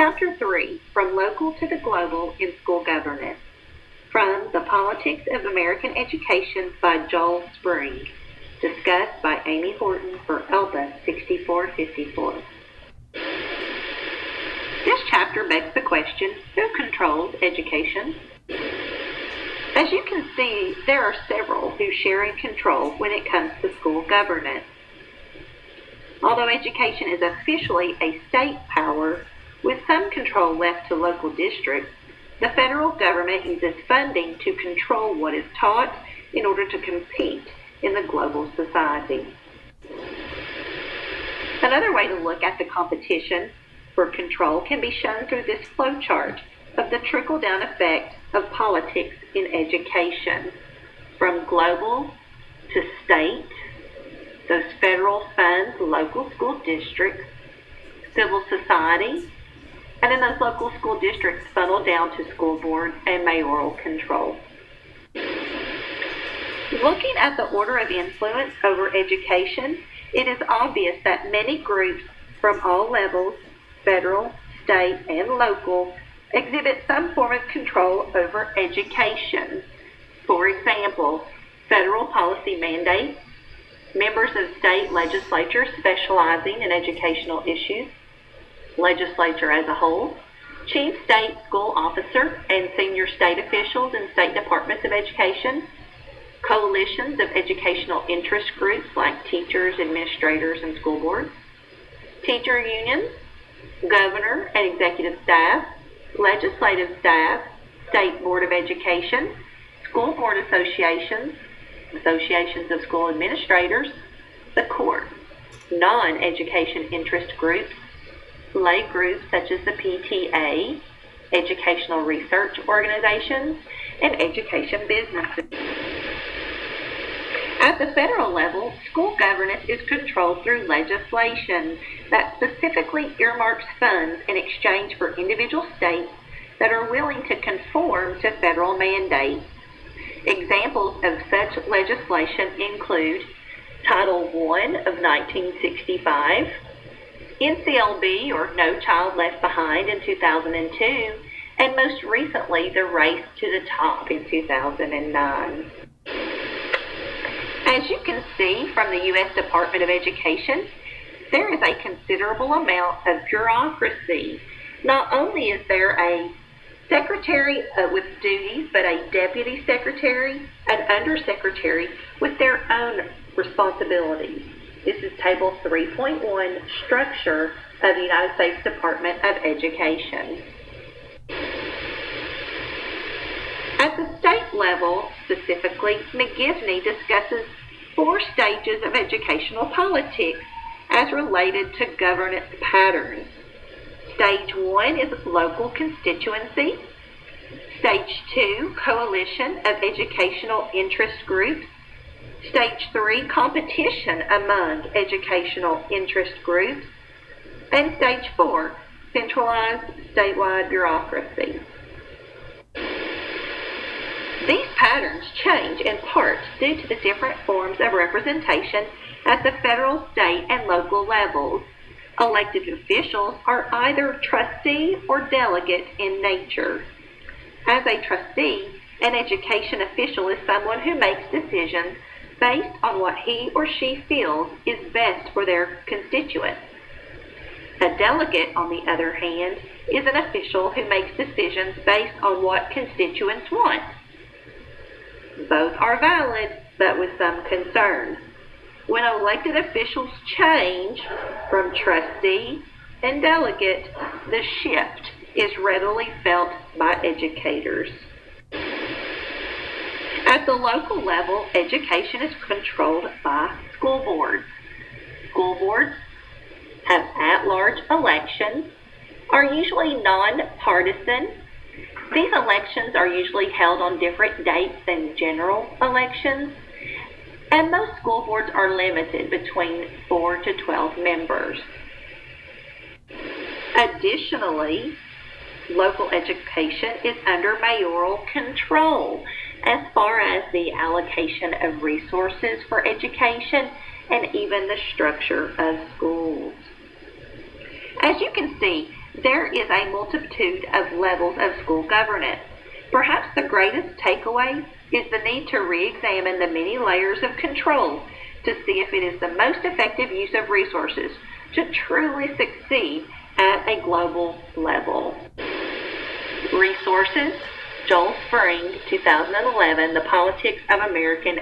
Chapter 3, From Local to the Global in School Governance, from The Politics of American Education by Joel Spring, discussed by Amy Horton for ELBA 6454. This chapter begs the question, who controls education? As you can see, there are several who share in control when it comes to school governance. Although education is officially a state power, with some control left to local districts, the federal government uses funding to control what is taught in order to compete in the global society. Another way to look at the competition for control can be shown through this flowchart of the trickle-down effect of politics in education, from global to state, those federal funds, local school districts, civil society, and then those local school districts funnel down to school board and mayoral control. Looking at the order of influence over education, it is obvious that many groups from all levels, federal, state, and local, exhibit some form of control over education. For example, federal policy mandates, members of state legislatures specializing in educational issues, legislature as a whole, chief state school officer and senior state officials in state departments of education, coalitions of educational interest groups like teachers, administrators, and school boards, teacher unions, governor and executive staff, legislative staff, state board of education, school board associations, associations of school administrators, the court, non-education interest groups, lay groups such as the PTA, educational research organizations, and education businesses. At the federal level, school governance is controlled through legislation that specifically earmarks funds in exchange for individual states that are willing to conform to federal mandates. Examples of such legislation include Title I of 1965, NCLB, or No Child Left Behind, in 2002, and most recently, the Race to the Top in 2009. As you can see from the U.S. Department of Education, there is a considerable amount of bureaucracy. Not only is there a secretary with duties, but a deputy secretary, an undersecretary with their own responsibilities. This is Table 3.1, Structure of the United States Department of Education. At the state level, specifically, McGivney discusses 4 stages of educational politics as related to governance patterns. Stage 1 is local constituency. Stage 2, coalition of educational interest groups. Stage 3, competition among educational interest groups. And Stage 4, centralized statewide bureaucracy. These patterns change in part due to the different forms of representation at the federal, state, and local levels. Elected officials are either trustee or delegate in nature. As a trustee, an education official is someone who makes decisions based on what he or she feels is best for their constituents. A delegate, on the other hand, is an official who makes decisions based on what constituents want. Both are valid, but with some concerns. When elected officials change from trustee and delegate, the shift is readily felt by educators. At the local level, education is controlled by school boards. School boards have at-large elections, are usually nonpartisan. These elections are usually held on different dates than general elections, and most school boards are limited between 4 to 12 members. Additionally, local education is under mayoral control as far as the allocation of resources for education and even the structure of schools. As you can see, There is a multitude of levels of school governance. Perhaps the greatest takeaway is the need to re-examine the many layers of control to see if it is the most effective use of resources to truly succeed at a global level. Resources, Joel Spring, 2011, The Politics of American